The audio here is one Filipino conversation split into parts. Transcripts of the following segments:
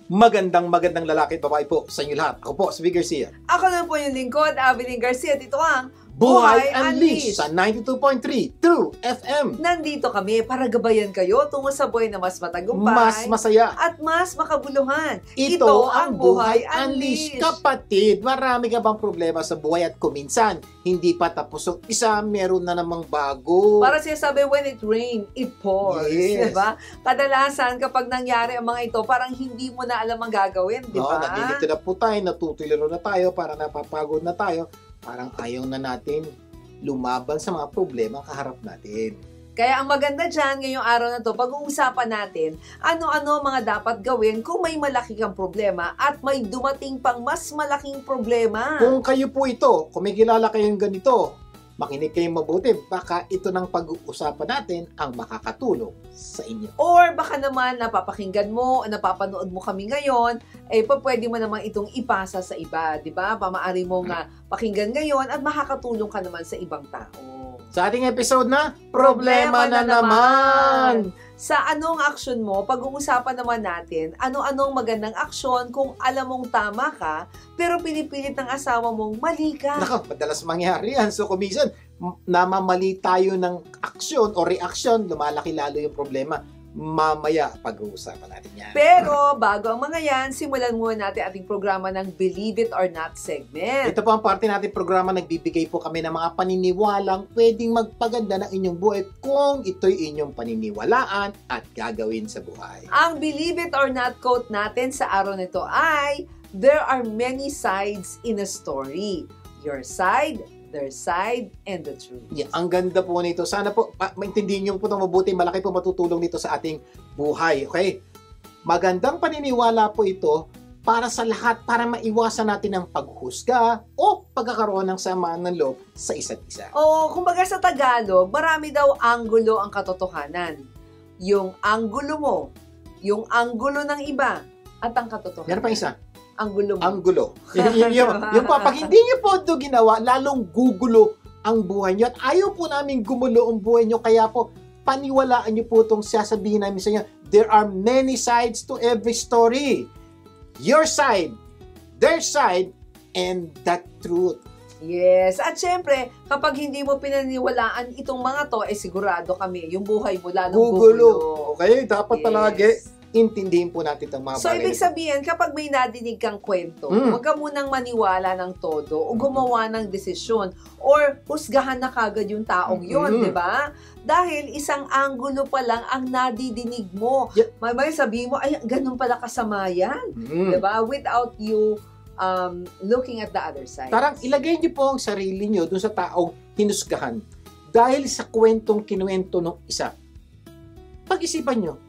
Magandang lalaki at babae po sa inyo lahat. Ako po, si Vic Garcia. Ako na po yung lingkod, Abilene Garcia. Dito ang Buhay Unleashed sa 92.3 True FM. Nandito kami para gabayan kayo tungo sa buhay na mas matagumpay, mas masaya, at mas makabuluhan. Ito ang Buhay Unleashed. Kapatid, marami ka bang problema sa buhay at kuminsan hindi pa tapos ang isa, meron na namang bago. Para sinasabi, when it rains, it pours. Yes. Diba? Kadalasan kapag nangyari ang mga ito, parang hindi mo na alam ang gagawin. Diba? Nalilito na po tayo, natutuliro na tayo, para napapagod na tayo. Parang ayaw na natin lumaban sa mga problema kaharap natin. Kaya ang maganda dyan, ngayong araw na to, pag-uusapan natin ano-ano mga dapat gawin kung may malaki kang problema at may dumating pang mas malaking problema. Kung kayo po ito, kung may kilala kayong ganito, makinig kayong mabuti, baka ito ng pag-uusapan natin ang makakatulong sa inyo. Or baka naman napapakinggan mo, napapanood mo kami ngayon, pwede mo naman itong ipasa sa iba, di ba? Pamaari mong pakinggan ngayon at makakatulong ka naman sa ibang tao. Sa ating episode na, Problema na naman! Sa anong aksyon mo, pag-uusapan naman natin, ano-anong magandang aksyon kung alam mong tama ka, pero pinipilit ng asawa mong mali ka. Nako, madalas mangyari yan. So, kumisan, namamali tayo ng aksyon o reaksyon, lumalaki lalo yung problema. Mamaya, pag-uusapan natin yan. Pero, bago ang mga yan, simulan muna natin ating programa ng Believe It or Not segment. Ito po ang parte natin programa, nagbibigay po kami ng mga paniniwalang pwedeng magpaganda ng inyong buhay kung ito'y inyong paniniwalaan at gagawin sa buhay. Ang Believe It or Not quote natin sa araw nito ay, there are many sides in a story. Your side, their side, and the truth. Yeah, ang ganda po nito. Sana po, maintindihan niyo po ito mabuti. Malaki po matutulong nito sa ating buhay. Okay? Magandang paniniwala po ito para sa lahat, para maiwasan natin ang paghusga o pagkakaroon ng samaan ng loob sa isa't isa. Oo, kumbaga sa Tagalog, marami daw anggulo ang katotohanan. Yung anggulo mo, yung anggulo ng iba, at ang katotohanan. Yan pa isa. Anggulo mo. Anggulo. yung pag hindi niyo po ito ginawa, lalong gugulo ang buhay niyo. At ayaw po namin gumulo ang buhay niyo. Kaya po, paniwalaan niyo po itong sasabihin namin sa inyo. There are many sides to every story. Your side, their side, and the truth. Yes. At syempre, kapag hindi mo pinaniwalaan itong mga to, sigurado kami, yung buhay mo lalong gugulo. Okay? Dapat palagi intindihin po natin itong mga So, ibig sabihin, kapag may nadinig kang kwento, huwag ka munang maniwala ng todo o gumawa ng desisyon or husgahan na kagad yung taong yun, di ba? Dahil isang anggulo pa lang ang nadidinig mo. May sabihin mo, ay, ganun pala kasama yan. Di ba? Without you looking at the other side. Tarang, ilagay niyo po ang sarili niyo dun sa taong hinusgahan. Dahil sa kwentong kinuwento ng isa. Pag-isipan niyo,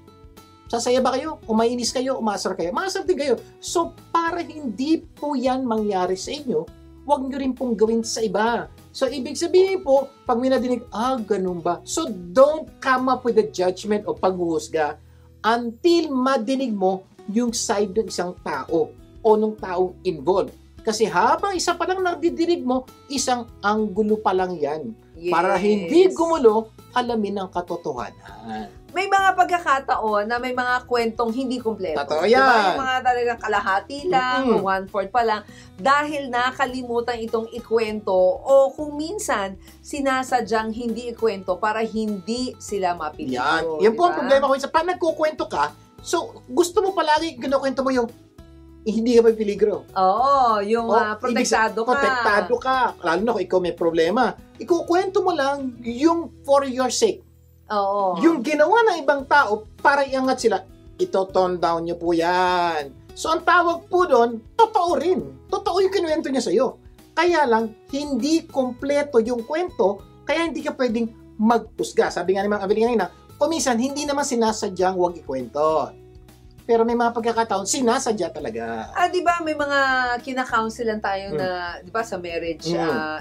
sasaya ba kayo? Umainis kayo? Umasar kayo? Maasar din kayo. So, para hindi po yan mangyari sa inyo, huwag nyo rin pong gawin sa iba. So, ibig sabihin po, pag may nadinig, ganun ba? So, don't come up with a judgment o paghuhusga until madinig mo yung side ng isang tao o nung taong involved. Kasi habang isa pa lang nadidinig mo, isang anggulo pa lang yan. Yes. Para hindi gumulo, alamin ang katotohanan. May mga pagkakataon na may mga kwentong hindi kumpleto. Totoo yan. Diba? Yung mga talagang kalahati lang, o 1/4 pa lang, dahil nakalimutan itong ikwento o kung minsan, sinasadyang hindi ikwento para hindi sila mapilito. Yan po ang problema ko. Pag nagkukwento ka, so gusto mo palagi, kinukwento mo yung hindi ka may peligro. Oo, yung protektado ka. Protektado ka. Lalo na kung ikaw may problema. Ikukwento mo lang yung for your sake. Oo. Yung ginawa ng ibang tao para iangat sila, ito tone down nyo po yan. So, ang tawag po doon, totoo rin. Totoo yung kinuwento niya sa'yo. Kaya lang, hindi kompleto yung kwento, kaya hindi ka pwedeng magpusga. Sabi nga naman, Abiling kanina, kuminsan, hindi naman sinasadyang huwag ikwento. Pero may mga pagkakataon, sinasadya talaga. Di ba may mga kina-counselan tayo na, di ba, sa marriage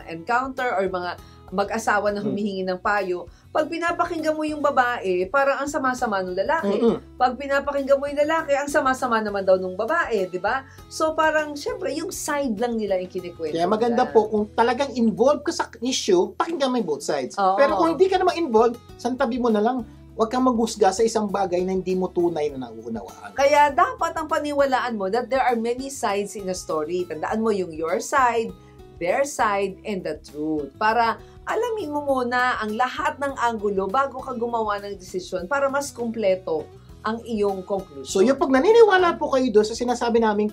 encounter or mga mag-asawa na humihingi ng payo, pag pinapakinggan mo yung babae, parang ang sama-sama ng lalaki. Pag pinapakinggan mo yung lalaki, ang sama-sama naman daw ng babae, di ba? So parang, syempre, yung side lang nila yung kinikwento. Kaya maganda po, kung talagang involved ka sa issue, pakinggan mo yung both sides. Pero kung hindi ka naman involved, santabi mo na lang. Huwag kang maghusga sa isang bagay na hindi mo tunay na nauunawaan. Kaya dapat ang paniwalaan mo that there are many sides in a story. Tandaan mo yung your side, their side, and the truth. Para alamin mo muna ang lahat ng anggulo bago ka gumawa ng desisyon para mas kumpleto ang iyong conclusion. So, yung pag naniniwala po kayo doon sa sinasabi naming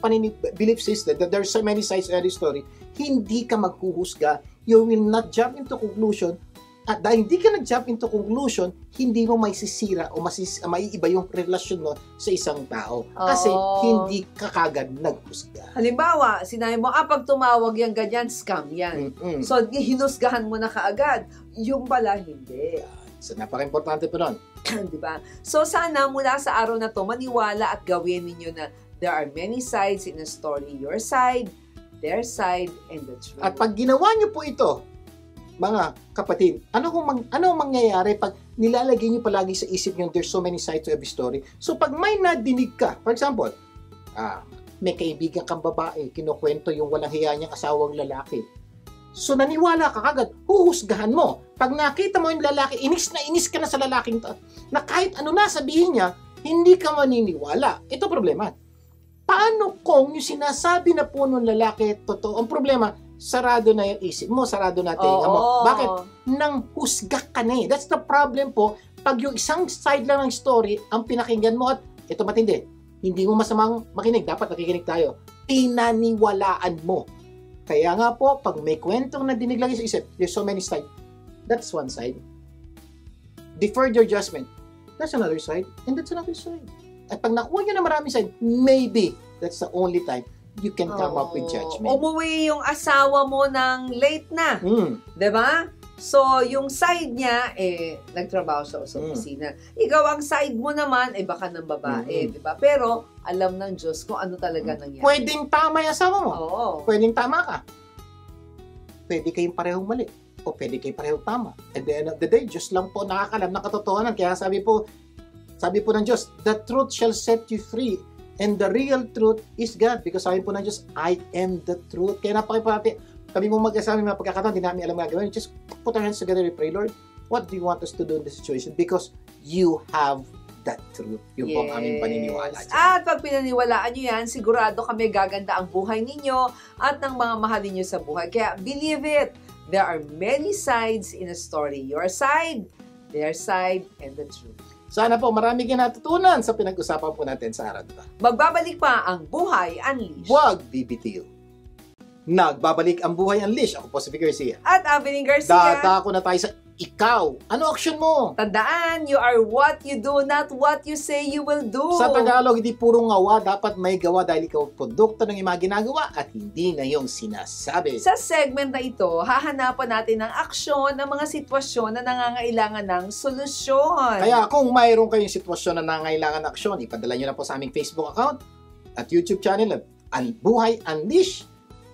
belief system that there's so many sides to every story, hindi ka maghuhusga, you will not jump into conclusion, at dahil hindi ka nag-jump into conclusion, hindi mo may sisira o maiiba yung relasyon mo sa isang tao. Kasi hindi ka kagad naghusga. Halimbawa, sinabi mo, pag tumawag yan ganyan, scam yan. So, hinusgahan mo na kaagad. Yung pala, hindi. So, napaka-importante po nun. Diba? So, sana mula sa araw na to, maniwala at gawin ninyo na there are many sides in a story. Your side, their side, and the truth. At pag ginawa nyo po ito, mga kapatid, ano ang mangyayari pag nilalagay nyo palagi sa isip nyo, there's so many sides to every story. So, pag may nadinig ka, for example, may kaibigan kang babae, kinukwento yung walang hiya niyang asawang lalaki. So, naniwala ka kagad, huhusgahan mo. Pag nakita mo yung lalaki, inis ka na sa lalaking na kahit ano na sabihin niya, hindi ka maniniwala. Ito problema. Paano kung yung sinasabi na po ng lalaki, totoo? Ang problema, sarado na yung isip mo, sarado na tinga mo. Bakit? Nang husga ka na eh. That's the problem po. Pag yung isang side lang ng story, ang pinakinggan mo at ito matindi, hindi mo masamang makinig. Dapat nakikinig tayo. Pinaniwalaan mo. Kaya nga po, pag may kwentong nadinig lagi sa isip, there's so many sides. That's one side. Deferred your judgment. That's another side. And that's another side. At pag nakuha nyo na maraming side, maybe that's the only time you can come up with judgment. Umuwi yung asawa mo ng late na. Diba? So, yung side niya, nagtrabaho siya sa opisina. Ikaw, ang side mo naman, baka ng babae, diba? Pero, alam ng Diyos kung ano talaga nangyari. Pwedeng tama yung asawa mo. Oo. Pwedeng tama ka. Pwede kayong parehong mali. O pwede kayong parehong tama. At the end of the day, Diyos lang po nakakalam ng katotohanan. Kaya sabi po ng Diyos, the truth shall set you free. And the real truth is God. Because sabi po ng Diyos, I am the truth. Kaya napakipati, kami mo mag-asawa mga pagkakataon, di namin alam mga gawin. Just put our hands together and pray, Lord, what do you want us to do in this situation? Because you have that truth. Yung po ang aming paniniwala. At pag pinaniwalaan nyo yan, sigurado kami gaganda ang buhay ninyo at ng mga mahalin nyo sa buhay. Kaya believe it, there are many sides in a story. Your side, their side, and the truth. Sana po marami kayo natutunan sa pinag-usapan po natin sa araw na. Magbabalik pa ang Buhay Unleashed. Huwag bibitiw. Nagbabalik ang Buhay Unleashed. Ako po si Vic Garcia. At Aveline Garcia. Dadako na tayo sa ikaw. Ano action mo? Tandaan, you are what you do, not what you say you will do. Sa Tagalog, hindi puro ngawa. Dapat may gawa dahil ikaw produkto ng mga ginagawa at hindi na yung sinasabi. Sa segment na ito, hahanapan natin ng aksyon ng mga sitwasyon na nangangailangan ng solusyon. Kaya kung mayroon kayong sitwasyon na nangangailangan ng aksyon, ipadala nyo na po sa aming Facebook account at YouTube channel at Buhay Unleashed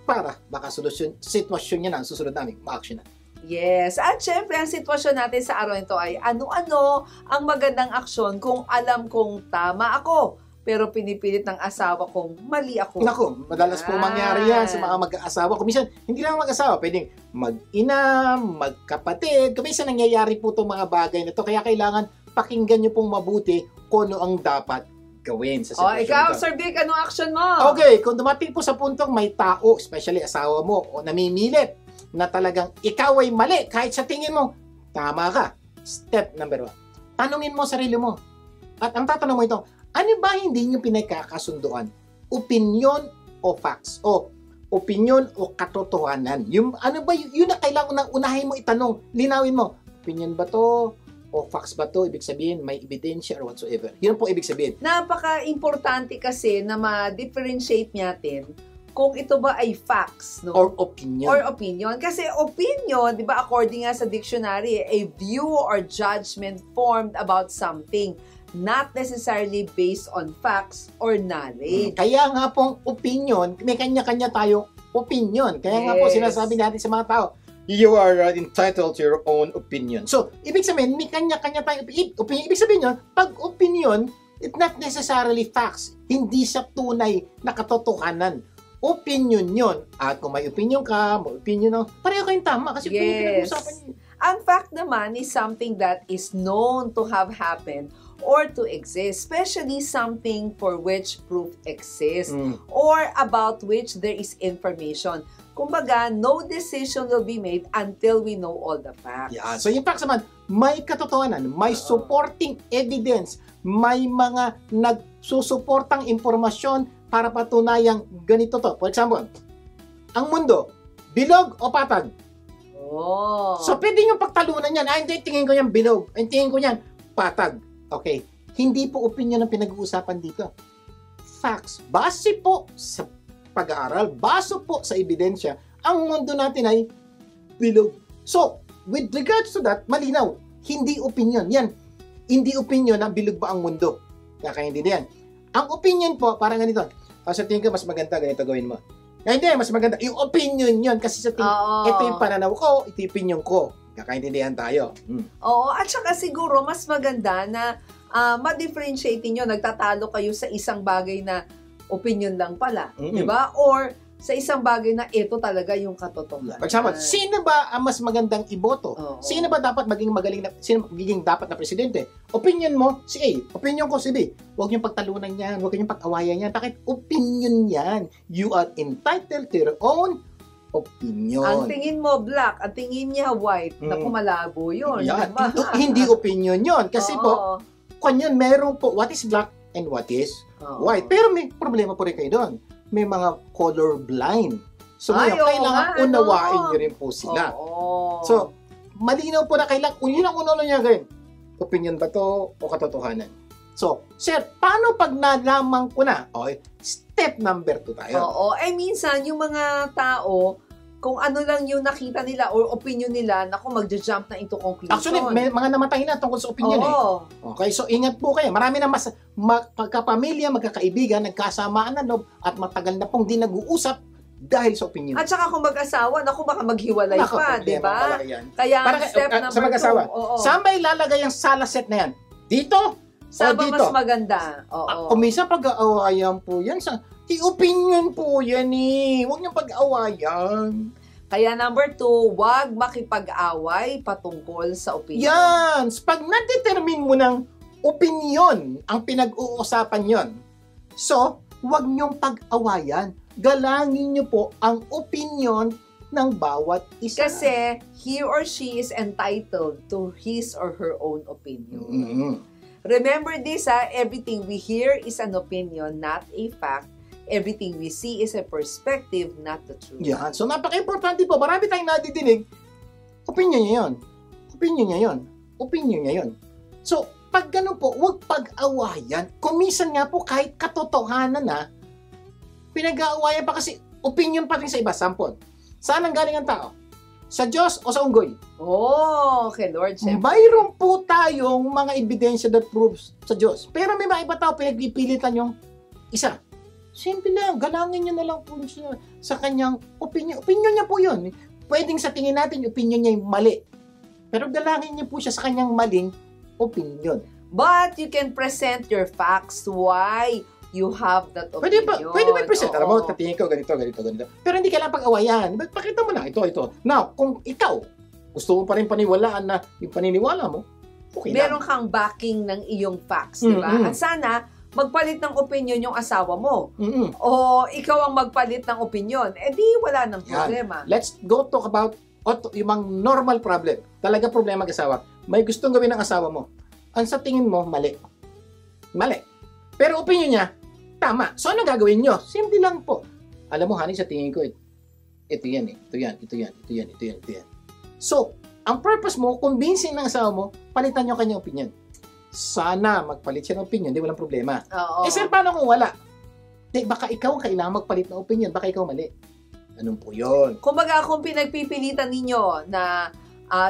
para baka sitwasyon niya na ang susunod namin ma-action na. Yes. At syempre, ang sitwasyon natin sa araw nito ay ano-ano ang magandang aksyon kung alam kong tama ako, pero pinipilit ng asawa kong mali ako. Naku, madalas po mangyari yan sa mga mag-asawa. Kuminsan, hindi lang mag-asawa, pwedeng mag-ina, magkapatid. Kuminsan nangyayari po itong mga bagay na ito. Kaya kailangan pakinggan nyo pong mabuti kung ano ang dapat gawin sa sitwasyon. Ikaw, Sir Vic, anong action mo? Okay, kung dumating po sa puntong may tao, especially asawa mo, o namimilit, na talagang ikaw ay mali, kahit sa tingin mo, tama ka. Step number 1. Tanungin mo sarili mo. At ang tatanong mo ito, ano ba hindi nyo pinagkakasunduan? Opinion o facts? O opinion o katotohanan? Yung, ano ba yun na kailangan unahin mo itanong? Linawin mo, opinion ba to? O facts ba to? Ibig sabihin, may ebidensya or whatsoever. Yun po ibig sabihin. Napaka-importante kasi na ma-differentiate natin kung ito ba ay facts, no? Or opinion. Or opinion. Kasi opinion, di ba, according nga sa dictionary, a view or judgment formed about something, not necessarily based on facts or knowledge. Kaya nga pong opinion, may kanya-kanya tayong opinion. Kaya nga po sinasabi natin sa mga tao, you are entitled to your own opinion. So, ibig sabihin, may kanya-kanya tayong opinion. Ibig sabihin yun, pag opinion, it's not necessarily facts. Hindi siya tunay na katotohanan. Opinion yun. At kung may opinion ka, may opinion no, pareho kayong tama kasi pinag-uusapan niyo. Ang fact naman is something that is known to have happened or to exist, especially something for which proof exists or about which there is information. Kumbaga, no decision will be made until we know all the facts. Yeah. So yung facts naman, may katotohanan, may supporting evidence, may mga nagsusuportang impormasyon para patunayang ganito to. For example, ang mundo, bilog o patag? Oh. So pwede yung pagtalunan yan. Hindi, tingin ko yan bilog. Ay, tingin ko yan patag. Okay. Hindi po opinion ang pinag-uusapan dito. Facts. Base po sa pag-aaral, base po sa ebidensya, ang mundo natin ay bilog. So, with regards to that, malinaw. Hindi opinion. Yan. Hindi opinion na bilog ba ang mundo. Kakaintindihan. Ang opinion po, parang ganito. Sa tingin ko, mas maganda, ganito gawin mo. Hindi, mas maganda. Yung opinion yun. Kasi sa tingin, ito yung pananaw ko, ito yung opinion ko. Kakaintindihan tayo. Oo, at saka siguro, mas maganda na ma-differentiate nyo, nagtatalo kayo sa isang bagay na opinion lang pala, di ba? Or sa isang bagay na ito talaga yung katotohanan. For example, sino ba ang mas magandang iboto? Sino ba dapat maging magaling na, sino magiging dapat na presidente? Opinion mo, si A. Opinion ko, si B. Huwag niyong pagtalunan yan, huwag niyong pag-awayan yan. Bakit? Opinion yan. You are entitled to your own opinion. Ang tingin mo black, ang tingin niya white, naku malabo yun. Yan. Diba? Hindi opinion yun. Kasi po, kanyan meron po what is black and what is white. Pero may problema po rin kayo doon. May mga color blind. So ngayon, kailangan unawain nyo rin po sila. So, malinaw po na kailangan, yun ang uno niya gawin. Opinion ba to o katotohanan? So, sir, paano pag nalaman ko na? Okay, step number 2 tayo. Minsan, yung mga tao, kung ano lang yung nakita nila or opinion nila, naku, magja-jump na into conclusion. Actually, may mga namatay na tungkol sa opinion Okay, so ingat po kayo. Marami na magkapamilya, magkakaibigan, nagkasamaan na loob at matagal na pong di nag-uusap dahil sa opinion. At saka kung mag-asawa, naku, baka maghiwalay pa, di ba? Kaya step number 2. Sa mag-asawa, saan ba ilalagay ang sala set na yan? Dito? Saan o ba dito? mas maganda? Kung minsan pag-aawayan po yan, opinion po yan eh. Huwag niyong pag-awayan. Kaya number 2, wag makipag-away patungkol sa opinion. Yan! Pag na-determine mo ng opinion ang pinag-uusapan yon, so, wag niyong pag-awayan. Galangin niyo po ang opinion ng bawat isa. Kasi he or she is entitled to his or her own opinion. Remember this, everything we hear is an opinion, not a fact. Everything we see is a perspective, not the truth. Yan. So, napaka-importante po. Marami tayong nadidinig. Opinion niya yun. Opinion niya yun. Opinion niya yun. So, pag ganun po, huwag pag-awayan. Kumisan nga po, kahit katotohanan na, pinag-aawayan pa kasi opinion pa rin sa iba. Sample. Saan ang galing ang tao? Sa Diyos o sa unggoy? Kay Lord, syempre. Mayroon po tayong mga ebidensya that proves sa Diyos. Pero may mga iba tao, pinagpipilitan yung isa. Simple lang, galangin niyo na lang po siya sa kanyang opinion. Opinion niya po yun. Pwedeng sa tingin natin, opinion niya yung mali. Pero galangin niyo po siya sa kanyang maling opinion. But you can present your facts why you have that opinion. Pwede ba i-present? Alam mo, tatingin ko, ganito. Pero hindi kailangan pag-awayan. Pakita mo na, ito. Now, kung ikaw, gusto mo pa rin paniwalaan na yung paniniwala mo, okay lang. Meron kang backing ng iyong facts, di ba? At sana, magpalit ng opinion yung asawa mo. O ikaw ang magpalit ng opinion. Di wala nang problema. Let's go talk about yung mga normal problem. Talaga problema mag-asawa. May gustong gawin ng asawa mo. Ang sa tingin mo, mali. Pero opinion niya, tama. So, ano gagawin nyo? Simple lang po. Alam mo, honey, sa tingin ko, ito yan. So, ang purpose mo, convincing ng asawa mo, palitan nyo kanyang opinion. Sana magpalit siya ng opinion, di walang problema. Sir, paano kung wala? Baka ikaw ang kailangan magpalit ng opinion, baka ikaw mali. Anong po yun? Kumbaga, kung pinagpipilitan ninyo na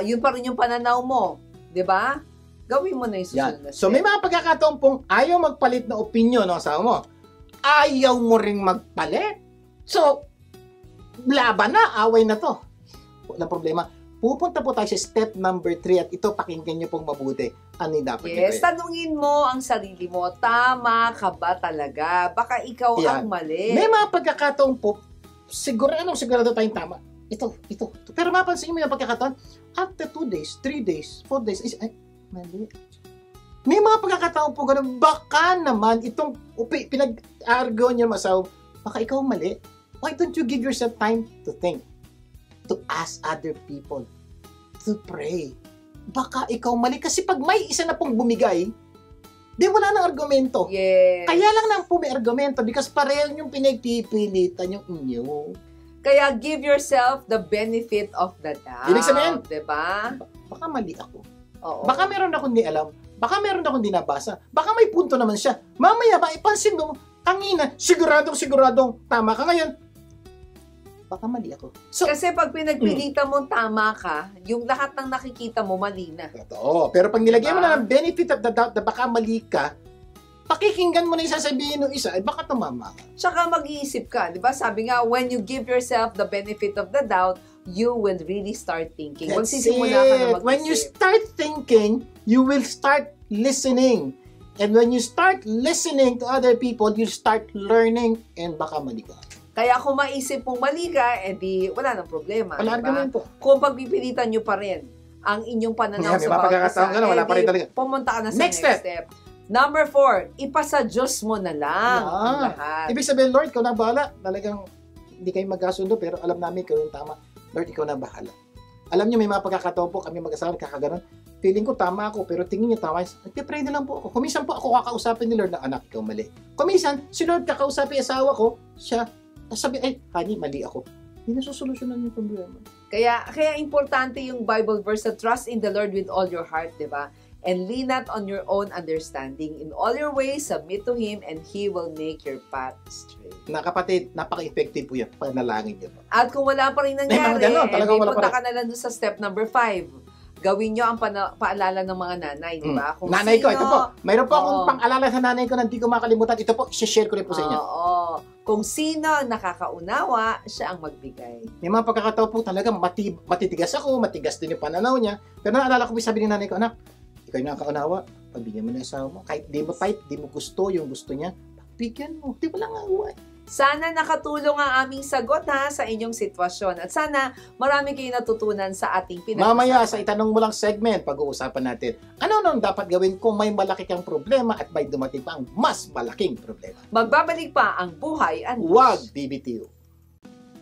yun pa rin yung pananaw mo, di ba? Gawin mo na yung susunod na step. So, may mga pagkakataon pong ayaw magpalit ng opinion ng asawa mo. Ayaw mo ring magpalit. So, laban na, away na to. Walang problema. Pupunta po tayo sa step number 3 at ito pakinggan nyo pong mabuti. Ano yung dapat nyo? Tanungin mo ang sarili mo, tama ka ba talaga? Baka ikaw ang mali. May mga pagkakataon po, sigurado tayong tama. ito. Pero mapansin mo yung pagkakataon, after 2 days, 3 days, 4 days, ay, mali. May mga pagkakataon po ganun, baka naman itong pinag-argo niya masaw, baka ikaw mali. Why don't you give yourself time to think? To ask other people, to pray. Baka ikaw mali. Kasi pag may isa na pong bumigay, di wala nang argumento. Yes. Kaya lang nang po may argumento because pareho yung pinagpipilitan yung inyo. Kaya give yourself the benefit of the doubt. Ibig sabihin, diba? Baka mali ako. Oo. Baka meron akong di alam. Baka meron akong di nabasa. Baka may punto naman siya. Mamaya ba, ipansin mo, tangina, siguradong tama ka ngayon. Baka mali ako. So, kasi pag pinagpilitan mong tama ka, yung lahat ng nakikita mo, mali na. totoo. Pero pag nilagyan mo na ng benefit of the doubt na baka mali ka, pakikinggan mo na yung sasabihin ng isa, ay baka tumama ka. Tsaka mag-iisip ka, di ba? Sabi nga, when you give yourself the benefit of the doubt, you will really start thinking. That's Magsisimula ka na it. mag-isip. When you start thinking, you will start listening. And when you start listening to other people, you start learning and baka mali ka. Kaya kung maisip mong mali ka, edi wala nang problema. Wala diba? argumento. Kung pagpipilitan nyo pa rin ang inyong pananaw May sa bawat pagkakataon ka na, wala pa rin talaga. pumunta ka na sa Next next step. Number 4, ipasa Diyos mo na lang ang lahat. Ibig sabihin, Lord, ikaw na bahala. Talagang hindi kayo magkasundo, pero alam namin ikaw yung tama. Lord, ikaw na bahala. Alam niyo, may mga pagkakataon po kami mag-asawa, kakaganon. Feeling ko tama ako, pero tingin niyo tama. Nagpipray na lang po ako. Kuminsan po ako kakausapin ni Lord na, anak, ikaw mali. Kuminsan, si Lord kakausapin asawa ko, siya, sabi, ay, honey, mali ako. Hindi na susolusyonan yung problema. Kaya importante yung Bible verse na trust in the Lord with all your heart, di ba? And lean not on your own understanding. In all your ways, submit to Him, and He will make your path straight. Na kapatid, napaka-effective po yan. Panalangin niyo po. At kung wala pa rin nangyari, punta ka na lang doon sa step number 5. Gawin nyo ang paalala ng mga nanay, di ba? Kung nanay ko, ito po. Mayroon po akong Oo. pang-alala sa nanay ko na hindi ko makalimutan. Ito po, share ko rin po sa inyo. Oo. Kung sino ang nakakaunawa, siya ang magbigay. May mga pagkakataon po talaga matitigas ako, matigas din yung pananaw niya. Pero naalala ko, sabi ni nanay ko, anak, ikaw yung nakakaunawa, pagbigyan mo na yung asawa mo. Kahit di mo type, di mo gusto yung gusto niya, pagbigyan mo. Di ba lang away? Sana nakatulong ang aming sagot ha sa inyong sitwasyon. At sana marami kayong natutunan sa ating pinag-usapan. Mamaya sa itanong mo lang segment, pag-uusapan natin. Ano nang dapat gawin kung may malaki kang problema at may dumating pa ang mas malaking problema? Magbabalik pa ang Buhay Unleashed. Wag BBTO.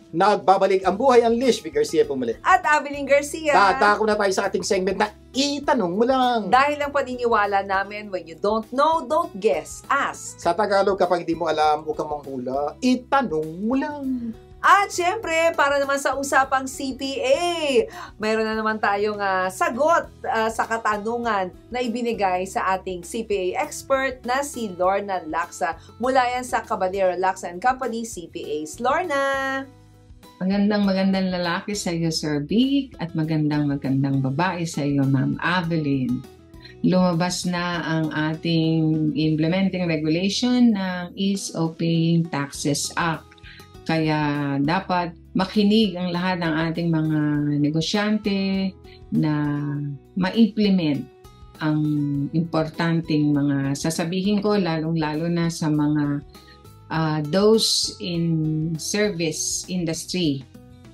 Nagbabalik ang Buhay Unleashed with Garcia Pumalit. At Abilene Garcia. Dadako na tayo sa ating segment na itanong mo lang. Dahil ang paniniwala namin, when you don't know, don't guess. Ask. Sa Tagalog, kapag hindi mo alam, huwag kang manghula, itanong mo lang. At syempre, para naman sa usapang CPA, mayroon na naman tayong sagot sa katanungan na ibinigay sa ating CPA expert na si Lorna Laksa. Mula yan sa Caballero Laksa & Company CPAs. Lorna! Magandang lalaki sa iyo, Sir Vic, at magandang babae sa iyo, Ma'am Abilene. Lumabas na ang ating implementing regulation ng Ease of Paying Taxes Act. Kaya dapat makinig ang lahat ng ating mga negosyante na ma-implement ang importanteng mga sasabihin ko, lalong-lalo na sa mga those in service industry.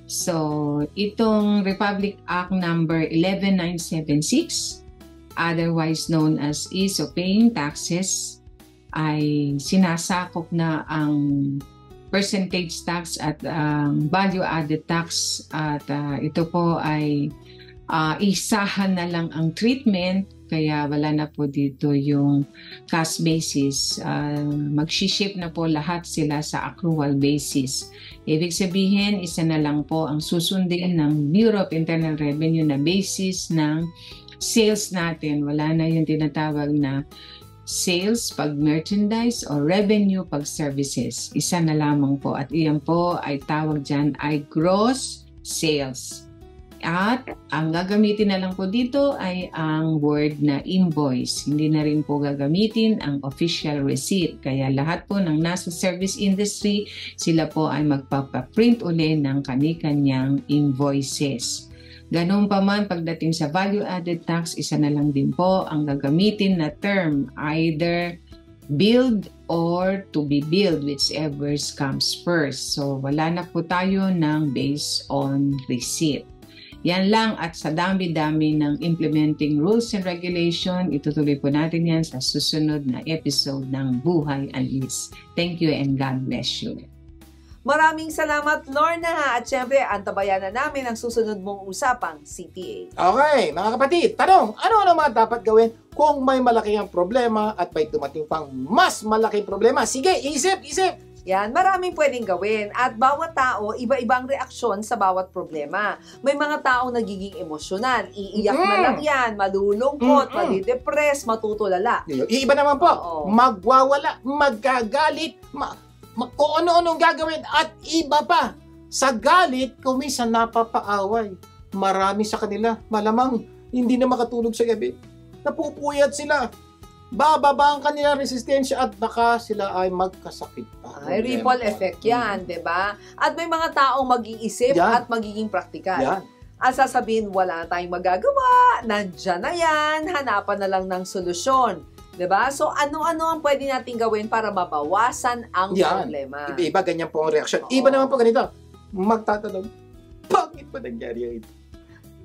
So, itong Republic Act number 11976, otherwise known as Ease of Paying Taxes, ay sinasakop na ang percentage tax at value-added tax at ito po ay isahan na lang ang treatment. Kaya wala na po dito yung cash basis. Mag-shift na po lahat sila sa accrual basis. Ibig sabihin, isa na lang po ang susundin ng Bureau of Internal Revenue na basis ng sales natin. Wala na yung tinatawag na sales pag merchandise o revenue pag services. Isa na lamang po. At iyan po ay tawag dyan ay gross sales. At ang gagamitin na lang po dito ay ang word na invoice. Hindi na rin po gagamitin ang official receipt. Kaya lahat po ng nasa service industry, sila po ay magpapaprint uli ng kani-kanyang invoices. Ganun pa man pagdating sa value-added tax, isa na lang din po ang gagamitin na term, either build or to be built, whichever comes first. So, wala na po tayo ng based on receipt. Yan lang, at sa dami-dami ng implementing rules and regulation, itutuloy po natin yan sa susunod na episode ng Buhay Alis. Thank you and God bless you. Maraming salamat, Lorna. At syempre, antabayan na namin ang susunod mong usapang CPA. Okay, mga kapatid, tanong, ano mga dapat gawin kung may malaki ang problema at may dumating pang mas malaking problema? Sige, isip! Yan, maraming pwedeng gawin. At bawat tao, iba-ibang reaksyon sa bawat problema. May mga taong nagiging emosyonal. Iiyak na lang yan, malulungkot, madidepress, matutulala. Iba naman po, Oo. magwawala, magagalit, kung ano-anong gagawin at iba pa. Sa galit, kuminsan napapaaway. Marami sa kanila, malamang hindi na makatulog sa gabi. Napupuyat sila. Bababa ang kanilang resistensya at baka sila ay magkasakit pa. Ay, ripple effect yan, di ba? At may mga taong mag-iisip Yan. at magiging praktikal. Yan. At sasabihin, wala tayong magagawa, nandyan na yan, hanapan na lang ng solusyon. Diba? So, ano-ano ang pwede natin gawin para mabawasan ang Yan. problema? Iba, ganyan po ang reaksyon. Oo. Iba naman po ganito. Magtatanong, bakit ba nangyari ito?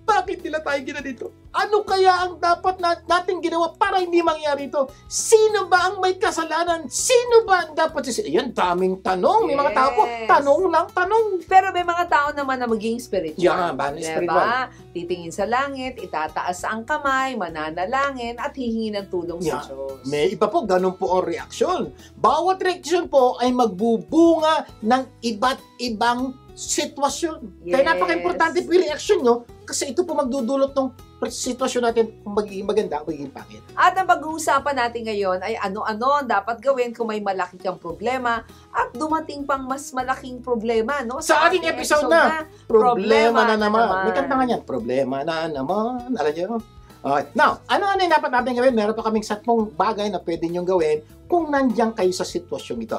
Bakit nila tayo ginanito? Ano kaya ang dapat natin ginawa para hindi mangyari ito? Sino ba ang may kasalanan? Sino ba ang dapat Yan, daming tanong. May mga tao po, Yes. tanong lang, tanong. Pero may mga tao naman na maging spiritual. Yan, banal spiritual. Titingin sa langit, itataas ang kamay, mananalangin, at hihingi ng tulong sa Yan. Diyos. May iba po, ganun po ang reaksyon. Bawat reaksyon po ay magbubunga ng iba't ibang sitwasyon. Kaya Yes. napaka-importante po yung reaksyon nyo kasi ito po magdudulot ng sitwasyon natin kung magiging maganda o magiging pangit. At ang pag-uusapan natin ngayon ay ano-ano ang dapat gawin kung may malaki kang problema at dumating pang mas malaking problema. No? Sa ating episode na, Problema na naman. naman. May kanta nga yan, Problema na naman. Alam niyo? Okay. Now, ano yung dapat natin gawin? Meron pa kaming 10 bagay na pwede nyong gawin kung nandiyan kayo sa sitwasyon ito.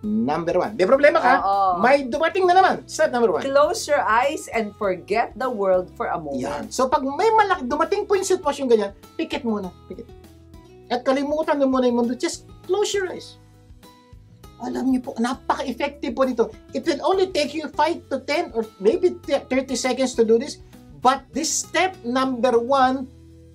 Number 1. May problema ka? Oo. May dumating na naman. Step number 1. Close your eyes and forget the world for a moment. Yan. So, pag may dumating po yung sitwasyon ganyan, pikit muna. Pikit. At kalimutan mo muna yung mundo. Just close your eyes. Alam niyo po, napaka-effective po nito. It will only take you 5 to 10 or maybe 30 seconds to do this. But this step number 1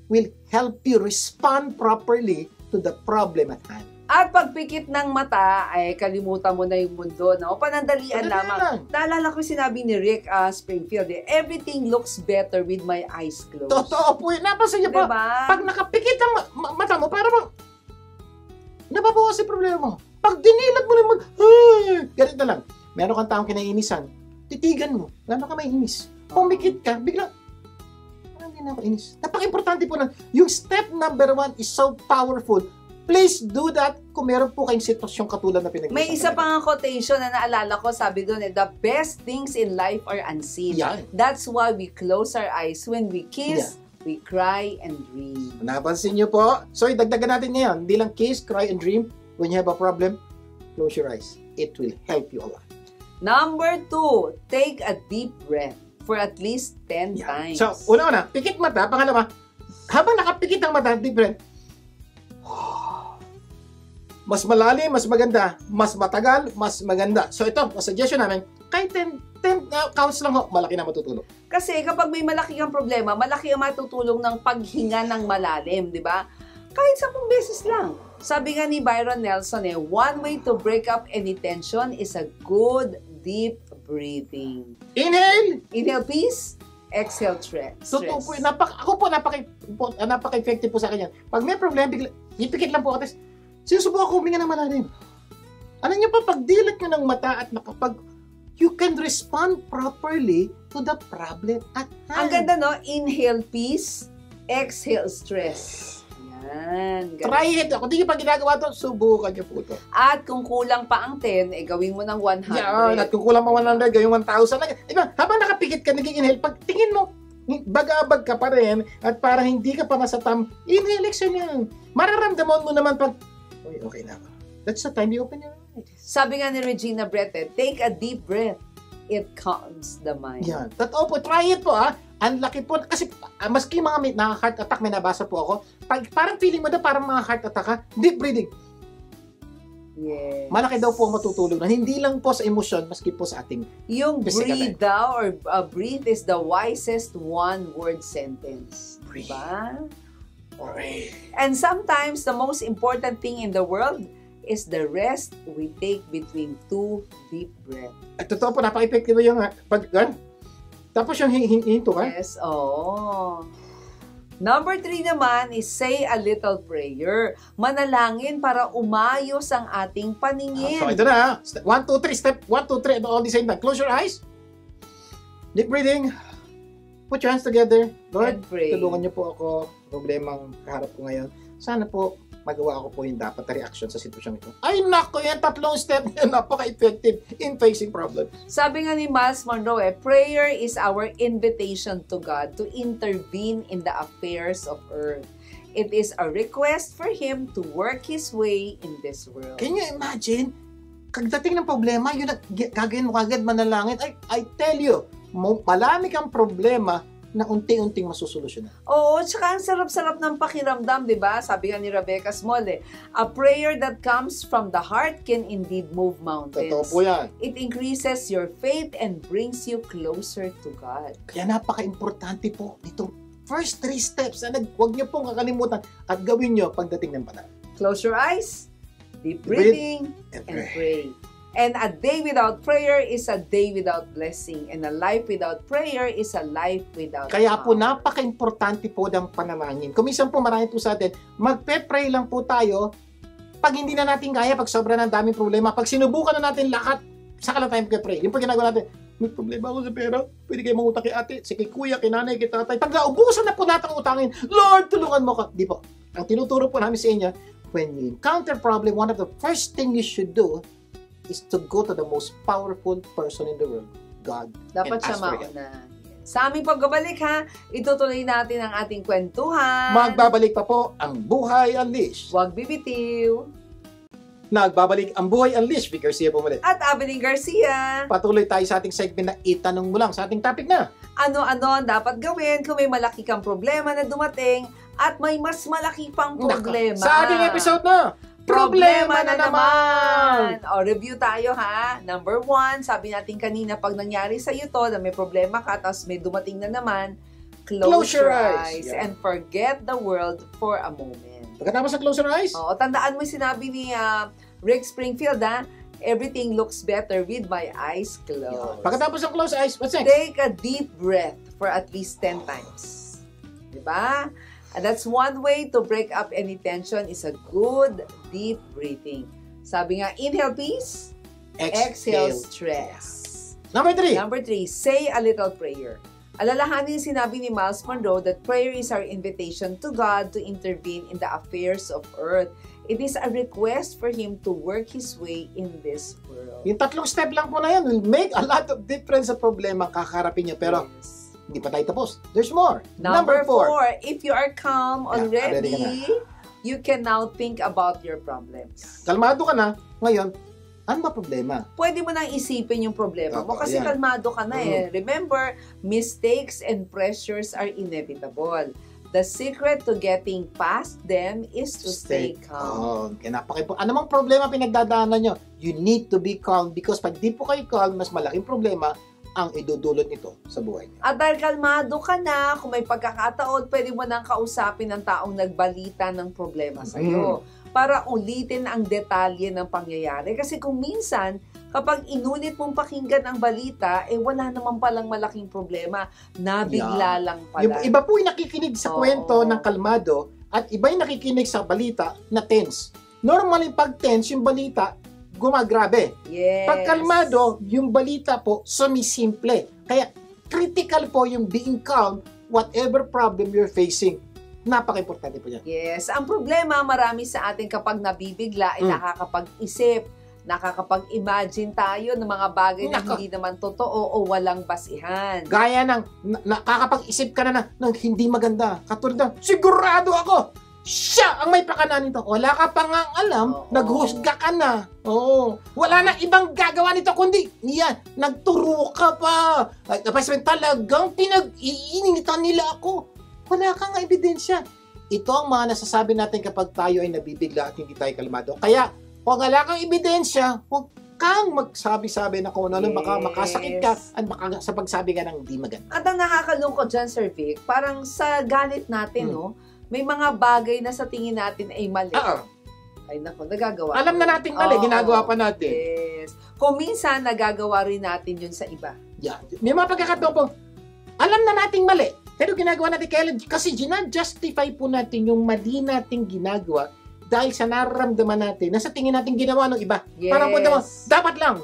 will help you respond properly to the problem at hand. At pagpikit ng mata, ay kalimutan mo na yung mundo. No? Panandalian Panandalian lamang. lang. Naalala ko yung sinabi ni Rick Springfield, everything looks better with my eyes closed. Totoo po yun. Napansin niyo po, Diba? pag nakapikit ang mata mo, para bang nababawas yung problema mo. Pag dinilat mo naman, ganito lang. Meron kang taong kinainisan, titigan mo. Gano'n ka may inis. Pumikit ka, bigla, parang hindi na ako inis. Napaka-importante po na, yung step number 1 is so powerful. Please do that kung meron po kayong sitwasyon katulad na pinag-usapan. May isa pang quotation na naalala ko, sabi doon, the best things in life are unseen. Yan. That's why we close our eyes when we kiss, we cry, and dream. Napansin niyo po? So, idagdagan natin ngayon. Hindi lang kiss, cry, and dream. When you have a problem, close your eyes. It will help you a lot. Number 2, take a deep breath for at least 10 times. So, una-una, pikit mata. Pangalawa, habang nakapikit ang mata, deep breath. Mas malalim, mas maganda. Mas matagal, mas maganda. So, ito, suggestion namin, kahit 10 counts lang ho, malaki na matutulog. Kasi kapag may malaki kang problema, malaki ang matutulong ng paghinga ng malalim, di ba? Kahit 10 beses lang. Sabi nga ni Byron Nelson, one way to break up any tension is a good, deep breathing. Inhale! Inhale peace, exhale stress. Totoo po. Ako po, napaka-effective po sa akin yan. Pag may problem, bigla, ipikit lang po ako. Sinusubukan ko huminga ng malalim. Alam niyo pa, pag dilat nyo ng mata at nakapag, you can respond properly to the problem at hand. Ang ganda, no? Inhale peace, exhale stress. Yan. Ganda. Try it. Kung di nyo pa ginagawa to, subukan nyo po to. At kung kulang pa ang 10, gawin mo ng 100. Yan. At kung kulang pa 100, gawin 1,000. Diba? Habang nakapikit ka, nag-inhale, pag tingin mo, bagabag ka pa rin, at parang hindi ka pa nasa inhale, exhale yan. Mararamdaman mo naman pag, okay na ba? That's the time you open your eyes. Sabi nga ni Regina Brete, take a deep breath. It calms the mind. Yan. Totoo po. Try it po ha. Ang laki po. Kasi maski mga heart attack, may nabasa po ako. Parang feeling mo na parang mga heart attack ha. Deep breathing. Yes. Malaki daw po ang matutulog na hindi lang po sa emosyon, maski po sa ating Yung physical breathe daw or breathe is the wisest one-word sentence. Breathe. Diba? Breathe. And sometimes the most important thing in the world is the rest we take between two deep breaths. At totoo po, napaka-effective yung tapos yung hinto ka. Yes, oo. Number 3 naman is say a little prayer. Manalangin para umayos ang ating paningin. So ito na, 1, 2, 3, step 1, 2, 3, all the same time. Close your eyes. Deep breathing. Put your hands together. Lord, And pray. tulungan niyo po ako sa problemang kaharap ko ngayon. Sana po magawa ko po yung dapat na reaction sa sitwasyong ito. Ay nako, yan 3 step na napaka-effective in facing problems. Sabi nga ni Miles Monroe, prayer is our invitation to God to intervene in the affairs of earth. It is a request for Him to work His way in this world. Can you imagine? Kagdating ng problema, yun gagawin mo kagad manalangin. I tell you, malami kang problema na unti-unting masusolusyonan. Oo, tsaka ang sarap-sarap ng pakiramdam, di ba? Sabi nga ni Rebecca Small, a prayer that comes from the heart can indeed move mountains. Totoo po yan. It increases your faith and brings you closer to God. Kaya napaka-importante po nitong first 3 steps na huwag niyo pong kakalimutan at gawin niyo pagdating ng panahon. Close your eyes, deep breathing, and pray. And a day without prayer is a day without blessing. And a life without prayer is a life without Kaya po power. napaka-importante po ng panalangin. Kung minsan po marami po sa atin, magpe-pray lang po tayo pag hindi na natin kaya, pag sobra ng daming problema, pag sinubukan na natin lahat, saka lang tayo magpe-pray. Yung pag ginagawa natin, may problema ako sa pera, pwede kayo mangutang kay ate, si kay kuya, kay nanay, kay tatay. Pag naubusan na po natin ang utangin, Lord, tulungan mo ka. Di po. Ang tinuturo po namin sa inyo, when you encounter problem, one of the first thing you should do is to go to the most powerful person in the world, God. Dapat and siya ask for Him. mauna. Sa aming pagbabalik ha, itutuloy natin ang ating kwentuhan. Magbabalik pa po ang Buhay Unleashed. Huwag bibitiw. Nagbabalik ang Buhay Unleashed. Vic Garcia po muli. At Aveling Garcia. Patuloy tayo sa ating segment na itanong mo lang sa ating topic na. Ano-ano ang dapat gawin kung may malaki kang problema na dumating at may mas malaki pang problema. Sa ating episode na, Problema na naman! O, review tayo ha. Number 1, sabi natin kanina, pag nangyari sa iyo to, na may problema ka, tapos may dumating na naman, close your eyes Yeah. and forget the world for a moment. Pagkatapos ng close your eyes, O, tandaan mo yung sinabi ni Rick Springfield ha, everything looks better with my eyes closed. pagkatapos ng close eyes, what's next? Take a deep breath for at least 10 times. Diba? And that's one way to break up any tension is a good deep breathing. Sabi nga, inhale peace, exhale stress. Number 3, Number 3, say a little prayer. Alalahanin yung sinabi ni Miles Monroe that prayer is our invitation to God to intervene in the affairs of earth. It is a request for Him to work His way in this world. yung 3 step lang po na yan will make a lot of difference sa problema kakaharapin niyo. Pero Yes. hindi pa tayo tapos. There's more. Number 4, 4, if you are calm Yeah, ready ka already, you can now think about your problems. kalmado ka na. Ngayon, ano ba problema? Pwede mo nang isipin yung problema mo Opo, kasi yan. kalmado ka na eh. Remember, mistakes and pressures are inevitable. The secret to getting past them is to stay calm. Kaya anumang problema pinagdadaanan nyo, you need to be calm because pag di po kayo calm, mas malaking problema ang idudulot nito sa buhay niyo. At dahil kalmado ka na, kung may pagkakataon, pwede mo nang kausapin ng taong nagbalita ng problema sa'yo. Para ulitin ang detalye ng pangyayari. Kasi kung minsan, kapag inulit mong pakinggan ang balita, wala naman palang malaking problema. Nabigla lang pala. Yung iba po yung nakikinig sa kwento ng kalmado at iba yung nakikinig sa balita na tense. Normally, pag tense, yung balita, gumagrabe. Yes. Pag kalmado, yung balita po, sumisimple. Kaya, critical po yung being calm, whatever problem you're facing. Napaka-importante po yan. Yes. Ang problema, marami sa atin kapag nabibigla, ay nakakapag-isip, nakakapag-imagine tayo ng mga bagay na Nako. hindi naman totoo o walang basihan. Gaya ng, nakakapag-isip ka na ng hindi maganda. Katulad ng, sigurado ako, siya ang may pakanan nito. Wala ka pa nga alam, Oo. naghusga ka na. Oo. Wala na ibang gagawa nito, kundi, yan, nagturo ka pa. Ay, tapos talagang pinag-iinitan nila ako. Wala kang ebidensya. Ito ang mga nasasabi natin kapag tayo ay nabibigla at hindi tayo kalmado. Kaya, Kung wala kang ebidensya, huwag kang magsabi-sabi na kung ano, baka makasakit ka at baka sa pagsabi ka ng di maganda. At ang nakakalungkot dyan, Sir Vic, parang sa galit natin, no, may mga bagay na sa tingin natin ay mali. Ay nako, nagagawa. Alam na natin mali, ginagawa pa natin. Yes. Kung minsan, nagagawa rin natin yun sa iba. Yeah. May mga pagkakataon po, alam na nating mali, pero ginagawa natin kasi ginajustify po natin yung mali nating ginagawa dahil sa nararamdaman natin na sa tingin natin ginawa ng iba. Yes. Parang po naman, dapat lang.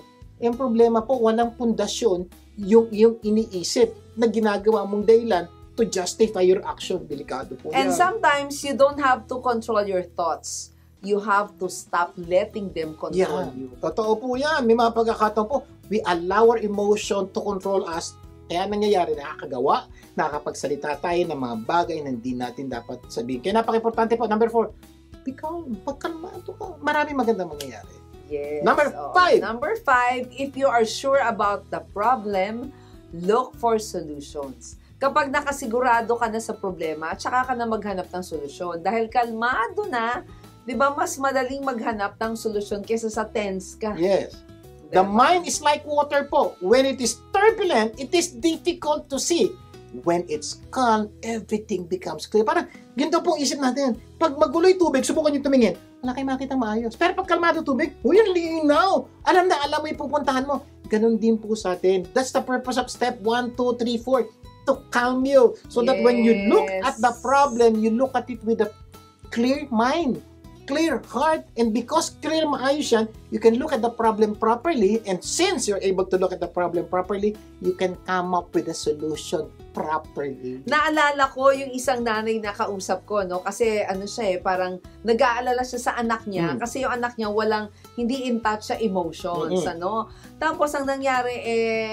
Yung problema po, walang pundasyon yung iniisip na ginagawa mong dahilan to justify your action. Delikado po And yan. sometimes, you don't have to control your thoughts. You have to stop letting them control you. Totoo po yan. May mga pagkakataon po, we allow our emotion to control us. Kaya nangyayari, nakakagawa, nakakapagsalita tayo ng mga bagay na hindi natin dapat sabihin. Kaya napaka-importante po, number 4, be calm, pagkalmado ka. Maraming magandang mangyayari. Yes. Number 5. Number 5, if you are sure about the problem, look for solutions. Kapag nakasigurado ka na sa problema, tsaka ka na maghanap ng solusyon. Dahil kalmado na, di ba, mas madaling maghanap ng solusyon kaysa sa tense ka. Yes. The mind is like water po. When it is turbulent, it is difficult to see. When it's calm, everything becomes clear. Parang, ganito pong isip natin. Pag maguloy tubig, subukan nyo tumingin. Wala kayo makitang maayos. Pero pag kalmado tubig, ang linaw. Alam mo yung pupuntahan mo. Ganon din po sa atin. That's the purpose of step 1, 2, 3, 4. To calm you. So that when you look at the problem, you look at it with a clear mind, clear heart, and because clear maayos yan, you can look at the problem properly, and since you're able to look at the problem properly, you can come up with a solution properly. Naalala ko yung isang nanay na kausap ko, no? Kasi ano siya parang nag-aalala siya sa anak niya, kasi yung anak niya hindi in touch sa emotions, ano? Tapos ang nangyari,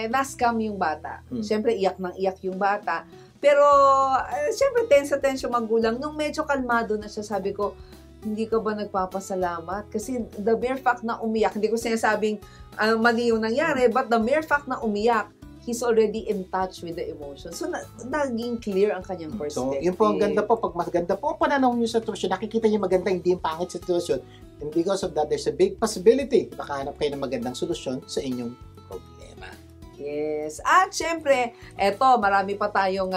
na-scam yung bata. Siyempre, iyak yung bata. Pero, siyempre, tense yung magulang. Nung medyo kalmado na siya, sabi ko, hindi ka ba nagpapasalamat? Kasi the mere fact na umiyak, hindi ko sinasabing mali yung nangyari, but the mere fact na umiyak, he's already in touch with the emotion. So, naging clear ang kanyang perspective. So, yun po ang ganda po. Pag maganda po ang pananaw nyo sa sitwasyon, nakikita nyo maganda, hindi yung pangit sa sitwasyon. And because of that, there's a big possibility. Makahanap kayo ng magandang solusyon sa inyong problema. Yes. At syempre, marami pa tayong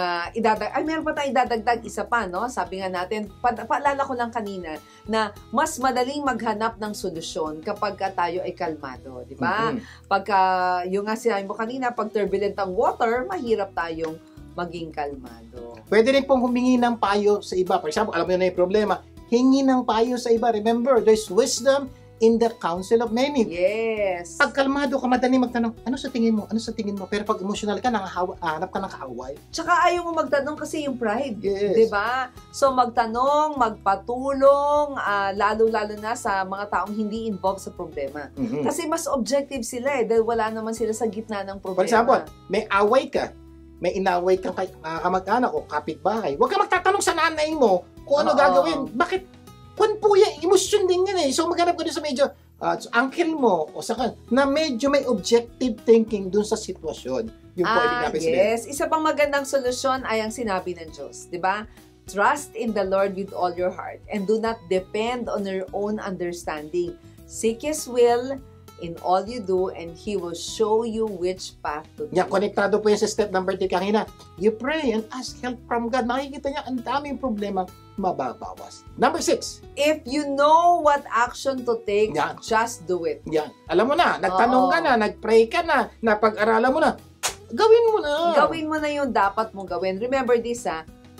meron pa tayong idadagdag, isa pa, no? Sabi nga natin, paalala ko lang kanina, na mas madaling maghanap ng solusyon kapag tayo ay kalmado, di ba? Pagka, yung nga sinabi mo kanina, pag turbulent ang water, mahirap tayong maging kalmado. Pwede rin pong humingi ng payo sa iba. For example, alam mo na yung problema, hingi ng payo sa iba. Remember, there's wisdom in the counsel of many. Yes. Pag kalmado ka, madaling magtanong, ano sa tingin mo? Ano sa tingin mo? Pero pag emotional ka, hanap ka ng kaaway. Tsaka ayaw mo magtanong kasi yung pride. Yes. Diba? So magtanong, magpatulong, lalo-lalo na sa mga taong hindi involved sa problema. Kasi mas objective sila dahil wala naman sila sa gitna ng problema. For example, may away ka, may inaway kang kamag-anak o kapitbahay. Huwag ka magtatanong sa nanay mo kung ano gagawin. Bakit? Kung po yan, emosyon din yan So maghanap ko din sa medyo uncle mo o sa na medyo may objective thinking dun sa sitwasyon. Yung po ibig namin sabihin. Yes. Isa pang magandang solusyon ay ang sinabi ng Diyos. Diba? Trust in the Lord with all your heart and do not depend on your own understanding. Seek His will in all you do and He will show you which path to take. Konektado po yan sa step number 3 kanina. You pray and ask help from God. Makikita niya ang daming problema mababawas. Number 6. If you know what action to take, just do it. Alam mo na, nagtanong ka na, nagpray ka na, napag-aralan mo na, gawin mo na. Gawin mo na yung dapat mong gawin. Remember this,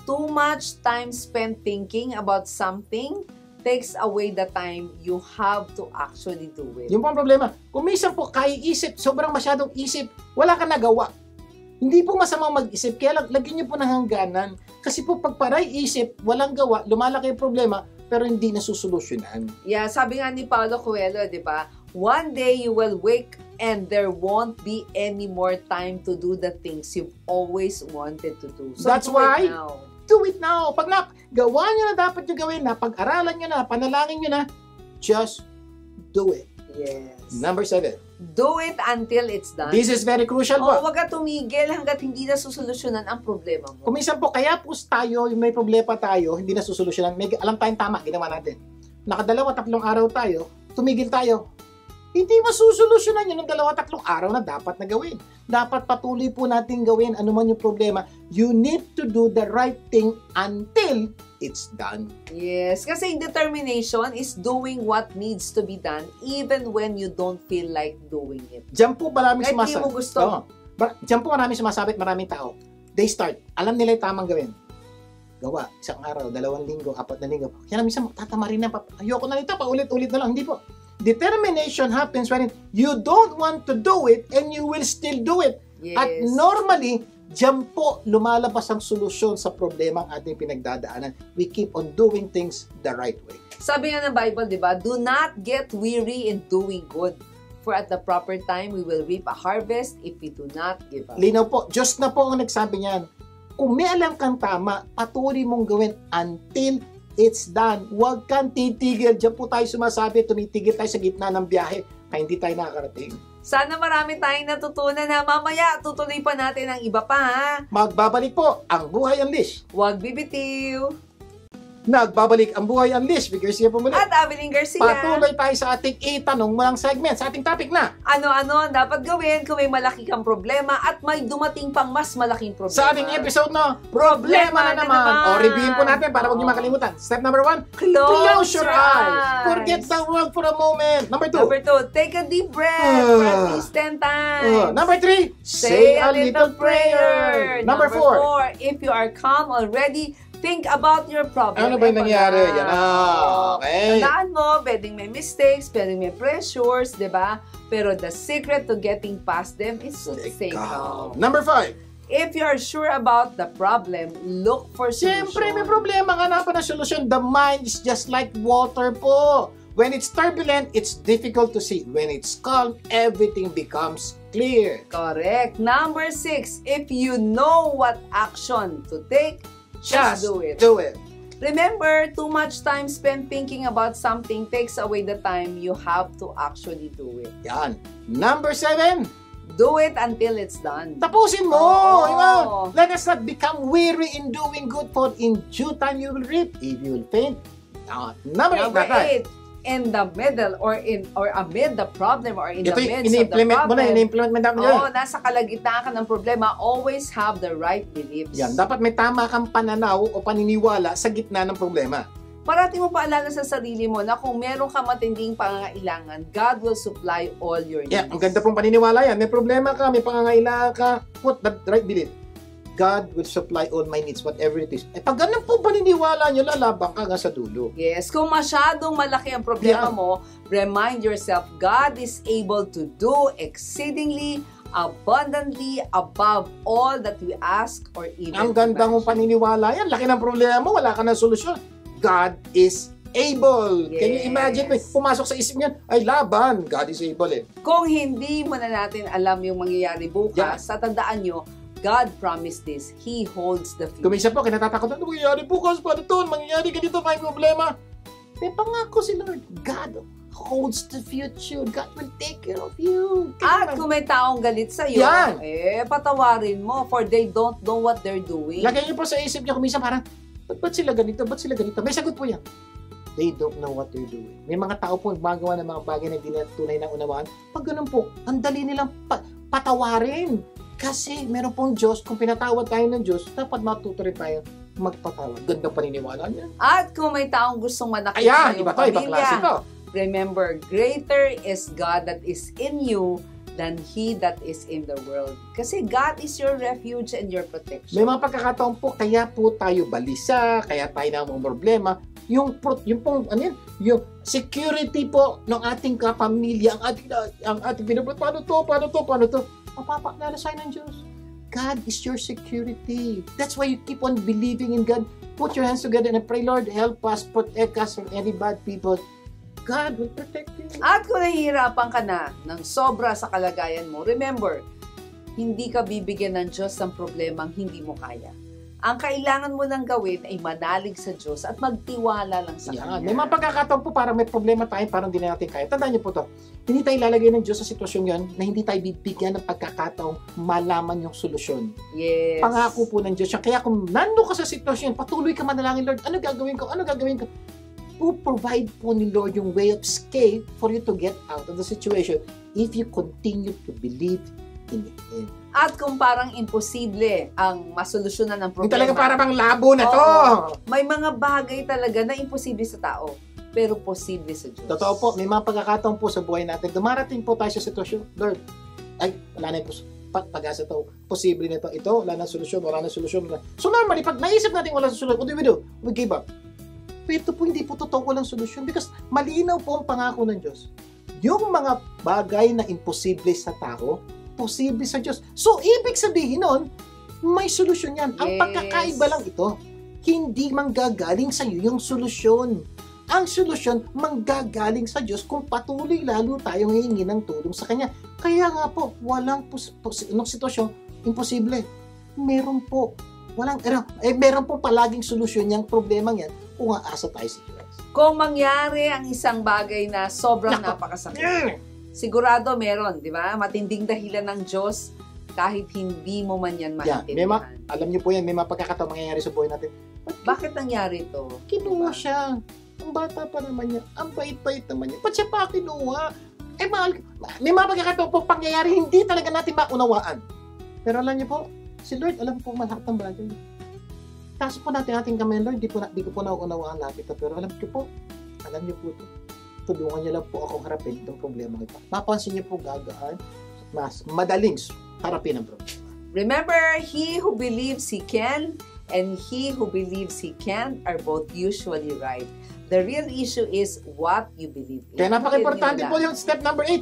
too much time spent thinking about something takes away the time you have to actually do it. Yung pang problema, kung minsan po kaya isip, sobrang masyadong isip, wala ka nagawa. Hindi po masamang mag-isip, kaya lagyan niyo po ng hangganan. Kasi po pag paray isip, walang gawa, lumalaki yung problema, pero hindi nasusolusyonan. Yeah, sabi nga ni Paulo Coelho, di ba? One day you will wake and there won't be any more time to do the things you've always wanted to do. So that's why, do it now. Pag gawa nyo na dapat nyo gawin, pag-aralan nyo na, panalangin nyo na, just do it. Yes. Number 7. Do it until it's done. This is very crucial po. Huwag ka tumigil hanggat hindi na susolusyonan ang problema mo. Kung minsan po, kaya po tayo, yung may problema tayo, hindi na susolusyonan, alam tayong tama, ginawa natin. 2-3 araw tayo, tumigil tayo. Hindi masusolusyonan yun ng 2-3 araw na dapat na gawin. Dapat patuloy po natin gawin ano man yung problema. You need to do the right thing until it's done. Yes, kasi determination is doing what needs to be done even when you don't feel like doing it. Diyan po maraming Kahit di sumasabi. mo gusto. Diyan po maraming sumasabit, maraming tao. They start. Alam nila yung tamang gawin. Gawa, 1 araw, 2 linggo, 4 na linggo. Kaya na minsan, tatama rin na. Ayoko na nito, paulit-ulit na lang. Hindi po. Determination happens when you don't want to do it and you will still do it. Yes. At normally, diyan po lumalabas ang solusyon sa problema ang ating pinagdadaanan. We keep on doing things the right way. Sabi nga ng Bible, di ba? Do not get weary in doing good. For at the proper time, we will reap a harvest if we do not give up. Linaw po, Diyos na po ang nagsabi niyan. Kung may alam kang tama, patuloy mong gawin until it's done. Huwag kang titigil. Diyan po tayo sumasabi, tumitigil tayo sa gitna ng biyahe kaya hindi tayo nakakarating. Sana marami tayong natutunan na mamaya. Tutuloy pa natin ang iba pa, ha? Magbabalik po ang Buhay Unleashed. Huwag bibitiw. Nagbabalik ang Buhay Unleashed. Big Garcia po muli. At Avelyn Garcia. Patuloy tayo sa ating itanong mo lang segment, sa ating topic na. Ano-ano ang dapat gawin kung may malaki kang problema at may dumating pang mas malaking problema. Sa ating episode na Problema na naman. O, reviewin po natin para huwag niyo makalimutan. Step number 1, Close your eyes. Forget the world for a moment. Number 2, Number 2, take a deep breath for at least 10 times. Number 3, say a little prayer. Number 4, 4, if you are calm already, think about your problem. ano ba yung nangyari? Yan na. Okay. Tandaan mo, pwedeng may mistakes, pwedeng may pressures, di ba? Pero the secret to getting past them is to stay calm. Number 5, If you are sure about the problem, look for solution. siyempre may problema, hanapan ng solusyon. The mind is just like water po. When it's turbulent, it's difficult to see. When it's calm, everything becomes clear. Correct. Number 6, if you know what action to take, just do it. Do it. Remember, too much time spent thinking about something takes away the time you have to actually do it. Yan. Number 7, Do it until it's done. tapusin mo. Oo. Diba? Let us not become weary in doing good, for in due time you will reap. If you will faint. Number 8, 8, in the middle or amid the problem or in ito the midst of the ini-implement mo na, problem. ini-implement mo na. Oo, nasa kalagitnaan ka ng problema, always have the right beliefs. Yan, dapat may tama kang pananaw o paniniwala sa gitna ng problema. Parati mo paalala sa sarili mo na kung meron ka matinding pangangailangan, God will supply all your needs. Yeah, ang ganda pong paniniwala yan. May problema ka, may pangangailangan ka, put that right belief. God will supply all my needs, whatever it is. Pag ganun po paniniwala nyo, lalabang ka nga sa dulo. Yes, kung masyadong malaki ang problema mo, remind yourself, God is able to do exceedingly, abundantly, above all that we ask or even Ang ganda mong paniniwala yan. Laki ng problema mo, wala ka ng solusyon. God is able. Yes. Can you imagine? Pumasok sa isip niyan, ay laban. God is able eh. Kung hindi mo na natin alam yung mangyayari bukas, tandaan nyo, God promised this. He holds the future. Kumisa po, kinatatakot, ano mangyayari bukas? Paano ito? Mangyayari ganito, may problema. May pangako si Lord. God holds the future. God will take care of you. At kung may taong galit sa'yo, Yan. patawarin mo for they don't know what they're doing. Lagay niyo po sa isip niyo, kumisa parang, ba't sila ganito? Ba't sila ganito? May sagot po yan. They don't know what they're doing. May mga tao po gumagawa ng mga bagay na hindi nila tunay na unawaan. Pag ganun po, ang dali nilang patawarin. Kasi meron pong Diyos, kung pinatawad tayo ng Diyos, dapat matuto rin tayo magpatawad. Gandang paniniwala niya. At kung may taong gustong manakit Ayan, sa iyong iba to, iba klase pamilya, to. remember, greater is God that is in you than He that is in the world. Kasi God is your refuge and your protection. May mga pagkakataon po, kaya po tayo balisa, kaya tayo na mga problema. Yung pong, ano yun, yung security po ng ating kapamilya, ang ating pinapalala, paano to? Mapapakilala sa'yo ng Diyos. God is your security. That's why you keep on believing in God. Put your hands together and pray, Lord, help us, protect us from any bad people. God will protect you. At kung nahihirapan ka na ng sobra sa kalagayan mo, remember, hindi ka bibigyan ng Diyos ng problemang hindi mo kaya. Ang kailangan mo nang gawin ay manalig sa Diyos at magtiwala lang sa Kanya. May mga pagkakataon po parang may problema tayo, parang hindi na natin kaya. Tandaan niyo po to, hindi tayo ilalagay ng Diyos sa sitwasyon yan na hindi tayo bibigyan ng pagkakataong malaman yung solusyon. Yes. Pangako po ng Diyos yan. Kaya kung nando ka sa sitwasyon, patuloy ka manalangin, Lord, ano gagawin ko? provide po ni Lord yung way of escape for you to get out of the situation if you continue to believe in Him. At kung parang imposible ang masolusyonan ng Yung problema. talaga para bang labo na to. Oo. May mga bagay talaga na imposible sa tao, pero posible sa Diyos. Totoo po, may mga pagkakataon po sa buhay natin. Dumarating po tayo sa sitwasyon, Lord, ay, wala na yung pag-asa to. Posible na ito, wala na solusyon, wala na solusyon. So normally, pag naisip natin wala na solusyon, what do we do? We give up. Pero ito po, hindi po totoo walang solusyon because malinaw po ang pangako ng Diyos. Yung mga bagay na imposible sa tao, posible sa Diyos. So, ibig sabihin nun, may solusyon yan. Ang Yes. pagkakaiba lang ito, hindi manggagaling sa iyo yung solusyon. Ang solusyon, manggagaling sa Diyos kung patuloy lalo tayong hihingi ng tulong sa Kanya. Kaya nga po, walang sitwasyon, imposible. Meron po. Meron po palaging solusyon yung problemang yan kung aasa tayo sa Diyos. Kung mangyari ang isang bagay na sobrang Nako. napakasakit, sigurado meron, di ba? Matinding dahilan ng Diyos kahit hindi mo man yan Yeah, maintindihan. alam niyo po yan, may mga pagkakataon mangyayari sa buhay natin. Bakit nangyari ito? Kinuha siya. Ang bata pa naman niya. Ang bait-bait naman niya. Ba't siya pa kinuha? Mahal. May mga pagkakataon po pangyayari, hindi talaga natin maunawaan. Pero alam niyo po, si Lord, alam po lahat ng bagay. Taas po natin ating kamay, Lord, di ko po nauunawaan lahat ito. Pero alam niyo po ito. Tulungan niyo lang po akong harapin itong problema ito. Mapansin niyo po gagaan, mas madaling harapin ang problema. Remember, he who believes he can and he who believes he can't are both usually right. The real issue is what you believe in. Kaya napaka-importante po yung step number 8.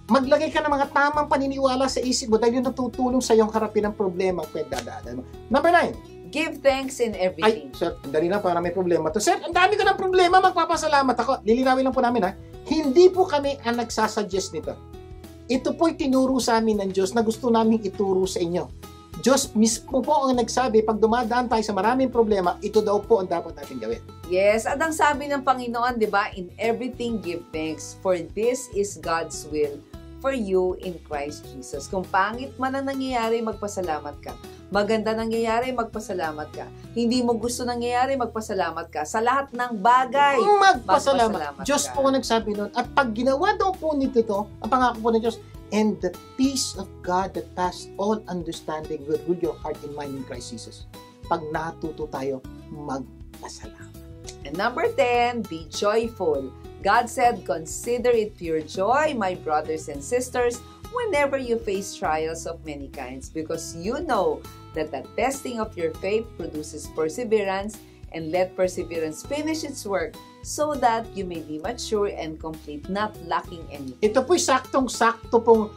Maglagay ka ng mga tamang paniniwala sa isip mo dahil yung natutulong sa iyong harapin ang problema ang pagdadaanan mo. Number 9. Give thanks in Ay, everything. sir, dali na para may problema to. Sir, ang dami ko ng problema, magpapasalamat ako. Lilinawin lang po namin ha. Hindi po kami ang nagsasuggest nito. Ito po'y tinuro sa amin ng Diyos na gusto naming ituro sa inyo. Diyos mismo po ang nagsabi, pag dumadaan tayo sa maraming problema, ito daw po ang dapat natin gawin. Yes, at ang sabi ng Panginoon, di ba, in everything give thanks, for this is God's will for you in Christ Jesus. Kung pangit man ang nangyayari, magpasalamat ka. Maganda nangyayari, magpasalamat ka. Hindi mo gusto nangyayari, magpasalamat ka. Sa lahat ng bagay, Magpasalamat. Diyos ka. po ang nagsabi nun. At pag ginawa daw po nito ito, ang pangako po ng Diyos, and the peace of God that passes all understanding will rule your heart and mind in Christ Jesus. Pag natuto tayo, magpasalamat. And number 10, be joyful. God said, consider it pure joy, my brothers and sisters, whenever you face trials of many kinds, because you know that the testing of your faith produces perseverance, and let perseverance finish its work, so that you may be mature and complete, not lacking anything. Ito po'y saktong-sakto pong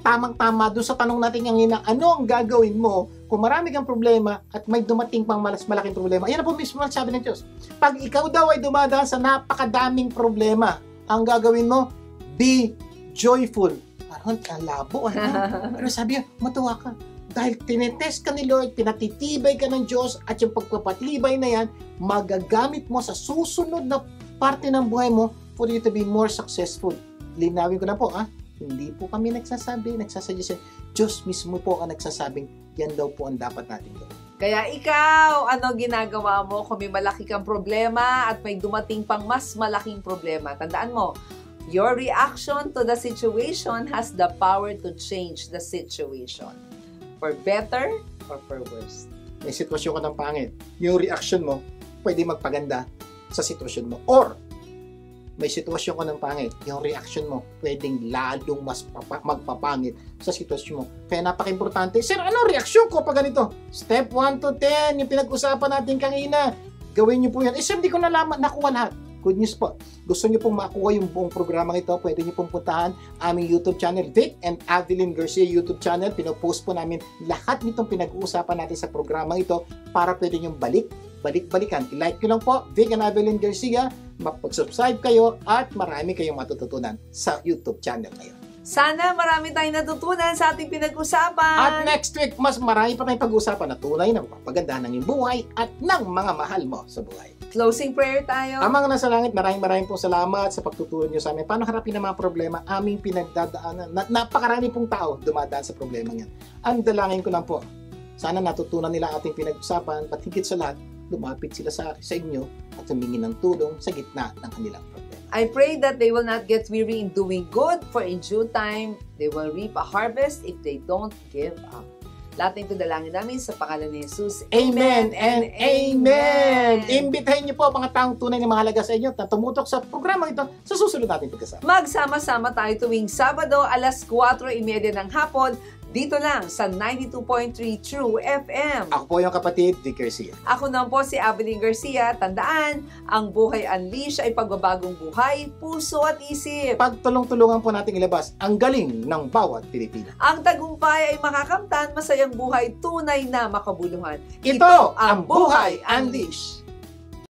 tamang-tama doon sa tanong natin yung ano ang gagawin mo kung marami kang problema at may dumating pang malaking problema. Yan na po mismo ang sabi ng Diyos. Pag ikaw daw ay dumadaan sa napakadaming problema, ang gagawin mo, be joyful. Parang ang labo. Pero sabi niya, matuwa ka. Dahil tinetest ka ni Lord, pinatitibay ka ng Diyos, at yung pagpapatibay na yan, magagamit mo sa susunod na parte ng buhay mo for you to be more successful. Linawin ko na po, hindi po kami nagsasuggest. Diyos mismo po ang nagsasabing, yan daw po ang dapat natin gawin. Kaya ikaw, ano ginagawa mo kung may malaki kang problema at may dumating pang mas malaking problema? Tandaan mo, your reaction to the situation has the power to change the situation. For better or for worse. May sitwasyon ka ng pangit. Yung reaction mo, pwede magpaganda sa sitwasyon mo. Or, may sitwasyon ka ng pangit. Yung reaction mo, pwedeng lalong mas magpapangit sa sitwasyon mo. Kaya napaka-importante. Sir, ano reaksyon ko pag ganito? Step 1 to 10, yung pinag-usapan natin kanina. Gawin niyo po yan. Sir, hindi ko nakuha lahat. Good news po. Gusto niyo pong makuha yung buong programa ito, pwede niyo pong puntahan aming YouTube channel, Vic and Adeline Garcia YouTube channel. Pinopost po namin lahat nitong pinag-uusapan natin sa programa ito para pwede niyong balik-balikan. I-like nyo lang po, Vic and Adeline Garcia, mag-subscribe kayo at marami kayong matututunan sa YouTube channel ngayon. Sana marami tayong natutunan sa ating pinag-usapan. At next week, mas marami pa tayong pag-uusapan na tunay na magpapagandahan ng iyong buhay at ng mga mahal mo sa buhay. Closing prayer tayo. Amang nasa langit, maraming pong salamat sa pagtuturo niyo sa amin. Paano harapin ang mga problema aming pinagdadaanan? Napakarami pong tao dumadaan sa problema niyan. Ang dalangin ko lang po, sana natutunan nila ating pinag-usapan, at higit sa lahat, lumapit sila sa inyo at humingi ng tulong sa gitna ng kanilang problema. I pray that they will not get weary in doing good, for in due time, they will reap a harvest if they don't give up. Lahat ng ito dalangin namin sa pangalan ni Jesus. Amen and amen! Imbitahin niyo po mga taong tunay na mahalaga sa inyo na tumutok sa programang ito sa susunod natin pagkasama. Magsama-sama tayo tuwing Sabado, alas 4:30 ng hapon, dito lang sa 92.3 True FM. Ako po yung kapatid, Vic Garcia. Ako naman po si Avelyn Garcia. Tandaan, ang Buhay Unleash ay pagbabagong buhay, puso at isip. Pagtulong-tulungan po nating ilabas ang galing ng bawat Pilipino. Ang tagumpay ay makakamtan, masayang buhay, tunay na makabuluhan. Ito ang Buhay Unleash.